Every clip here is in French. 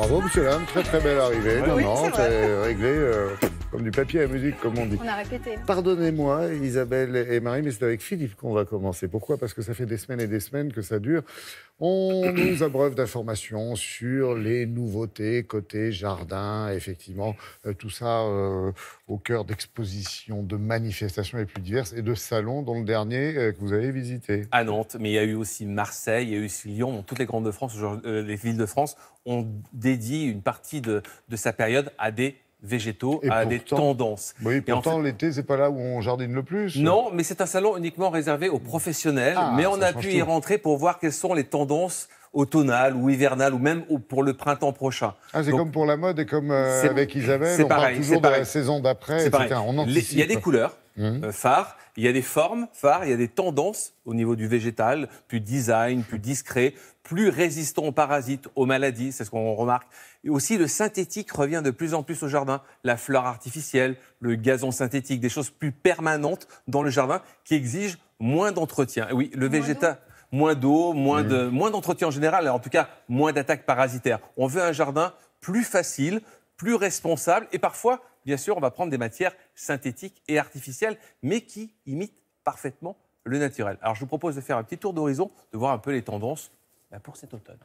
Bravo, monsieur Lam, très très belle arrivée. Oui, c'est réglé comme du papier à musique, comme on dit. On a répété. Pardonnez-moi, Isabelle et Marie, mais c'est avec Philippe qu'on va commencer. Pourquoi? Parce que ça fait des semaines et des semaines que ça dure. On nous abreuve d'informations sur les nouveautés côté jardin, effectivement, tout ça au cœur d'expositions, de manifestations les plus diverses et de salons, dont le dernier que vous avez visité. À Nantes, mais il y a eu aussi Marseille, il y a eu aussi Lyon. Toutes les grandes de France, les villes de France ont dédié une partie de sa période à des végétaux, Et des tendances. Oui, pourtant, en fait, l'été, c'est pas là où on jardine le plus. Non, mais c'est un salon uniquement réservé aux professionnels. Mais on a pu y rentrer pour voir quelles sont les tendances automnales ou hivernales ou même pour le printemps prochain. Ah, c'est comme pour la mode et comme avec Isabelle, on parle toujours de la saison d'après, etc. On anticipe. Il y a des couleurs phares, il y a des formes phares, il y a des tendances au niveau du végétal, plus design, plus discret, plus résistant aux parasites, aux maladies, c'est ce qu'on remarque. Et aussi, le synthétique revient de plus en plus au jardin. La fleur artificielle, le gazon synthétique, des choses plus permanentes dans le jardin qui exigent moins d'entretien. Oui, le végétal... Moins d'eau, moins d'entretien en général, en tout cas moins d'attaques parasitaires. On veut un jardin plus facile, plus responsable et parfois, bien sûr, on va prendre des matières synthétiques et artificielles, mais qui imitent parfaitement le naturel. Alors je vous propose de faire un petit tour d'horizon, de voir un peu les tendances pour cet automne.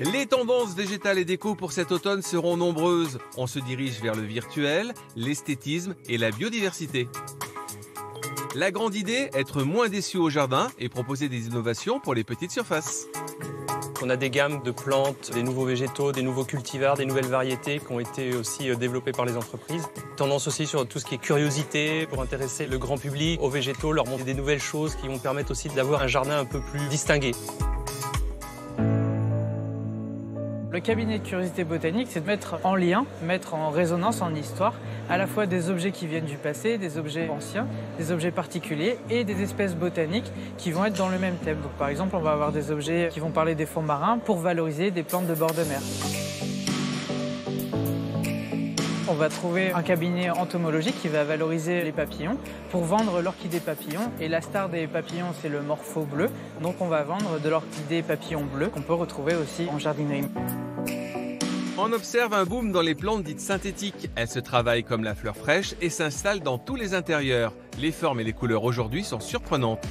Les tendances végétales et déco pour cet automne seront nombreuses. On se dirige vers le virtuel, l'esthétisme et la biodiversité. La grande idée, être moins déçu au jardin et proposer des innovations pour les petites surfaces. On a des gammes de plantes, des nouveaux végétaux, des nouveaux cultivars, des nouvelles variétés qui ont été aussi développées par les entreprises. Tendance aussi sur tout ce qui est curiosité pour intéresser le grand public aux végétaux, leur montrer des nouvelles choses qui vont permettre aussi d'avoir un jardin un peu plus distingué. Le cabinet de curiosité botanique, c'est de mettre en lien, mettre en résonance, en histoire, à la fois des objets qui viennent du passé, des objets anciens, des objets particuliers et des espèces botaniques qui vont être dans le même thème. Donc, par exemple, on va avoir des objets qui vont parler des fonds marins pour valoriser des plantes de bord de mer. On va trouver un cabinet entomologique qui va valoriser les papillons pour vendre l'orchidée papillon. Et la star des papillons, c'est le morpho bleu. Donc on va vendre de l'orchidée papillon bleu qu'on peut retrouver aussi en jardinerie. On observe un boom dans les plantes dites synthétiques. Elles se travaillent comme la fleur fraîche et s'installent dans tous les intérieurs. Les formes et les couleurs aujourd'hui sont surprenantes.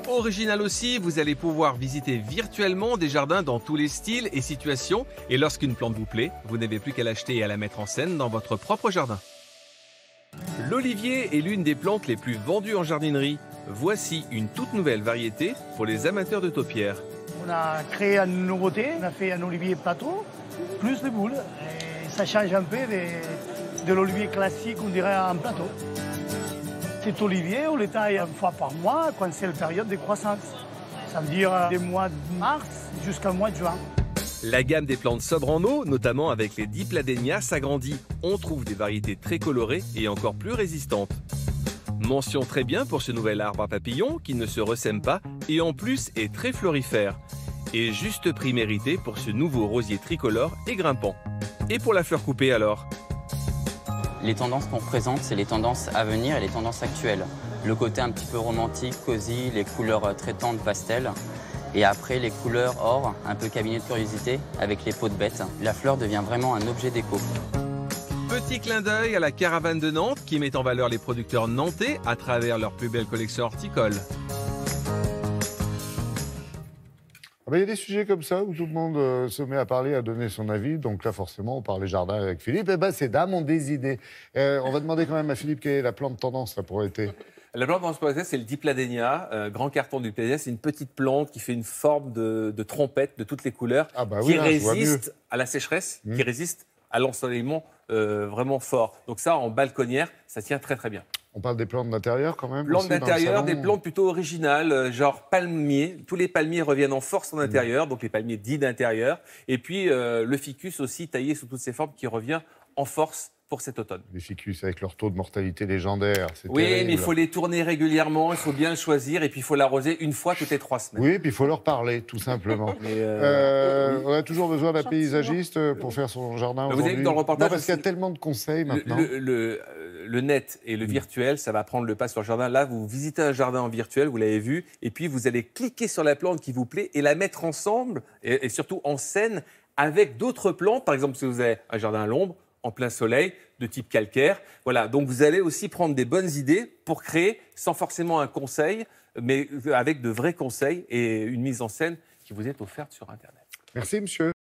Original aussi, vous allez pouvoir visiter virtuellement des jardins dans tous les styles et situations. Et lorsqu'une plante vous plaît, vous n'avez plus qu'à l'acheter et à la mettre en scène dans votre propre jardin. L'olivier est l'une des plantes les plus vendues en jardinerie. Voici une toute nouvelle variété pour les amateurs de taupières. On a créé une nouveauté, on a fait un olivier plateau, plus de boules. Et ça change un peu de l'olivier classique, on dirait en plateau. Cet olivier, on le taille une fois par mois quand c'est la période de croissance. Ça veut dire des mois de mars jusqu'au mois de juin. La gamme des plantes sobres en eau, notamment avec les Dipladenia, s'agrandit. On trouve des variétés très colorées et encore plus résistantes. Mention très bien pour ce nouvel arbre à papillons qui ne se ressème pas et en plus est très florifère. Et juste prix mérité pour ce nouveau rosier tricolore et grimpant. Et pour la fleur coupée alors ? Les tendances qu'on présente, c'est les tendances à venir et les tendances actuelles. Le côté un petit peu romantique, cosy, les couleurs très tendres, pastel. Et après, les couleurs or, un peu cabinet de curiosité, avec les peaux de bête. La fleur devient vraiment un objet déco. Petit clin d'œil à la caravane de Nantes qui met en valeur les producteurs nantais à travers leur plus belle collection horticole. Il y a des sujets comme ça où tout le monde se met à parler, à donner son avis. Donc là, forcément, on parlait jardin avec Philippe. Et ces dames ont des idées. On va demander quand même à Philippe quelle est la plante tendance là, pour l'été. La plante tendance pour l'été, c'est le Dipladenia, grand carton du Dipladenia. C'est une petite plante qui fait une forme de trompette de toutes les couleurs, qui résiste à la sécheresse, qui résiste à l'ensoleillement vraiment fort. Donc ça, en balconnière, ça tient très très bien. On parle des plantes d'intérieur quand même. Plantes d'intérieur, des plantes plutôt originales, genre palmiers. Tous les palmiers reviennent en force en intérieur, donc les palmiers dits d'intérieur. Et puis le ficus aussi, taillé sous toutes ses formes, qui revient en force pour cet automne. Les ficus avec leur taux de mortalité légendaire, c'est oui, terrible. mais il faut les tourner régulièrement, il faut bien le choisir, et puis il faut l'arroser une fois toutes les 3 semaines. Oui, et puis il faut leur parler, tout simplement. On a toujours besoin d'un paysagiste pour faire son jardin aujourd'hui. Vous avez vu dans le reportage, parce qu'il y a tellement de conseils maintenant. Le net et le virtuel, ça va prendre le pas sur le jardin. Là, vous visitez un jardin en virtuel, vous l'avez vu, et puis vous allez cliquer sur la plante qui vous plaît et la mettre ensemble, et surtout en scène, avec d'autres plantes. Par exemple, si vous avez un jardin à l'ombre, en plein soleil, de type calcaire. Voilà, donc vous allez aussi prendre des bonnes idées pour créer, sans forcément un conseil, mais avec de vrais conseils et une mise en scène qui vous est offerte sur Internet. Merci, monsieur.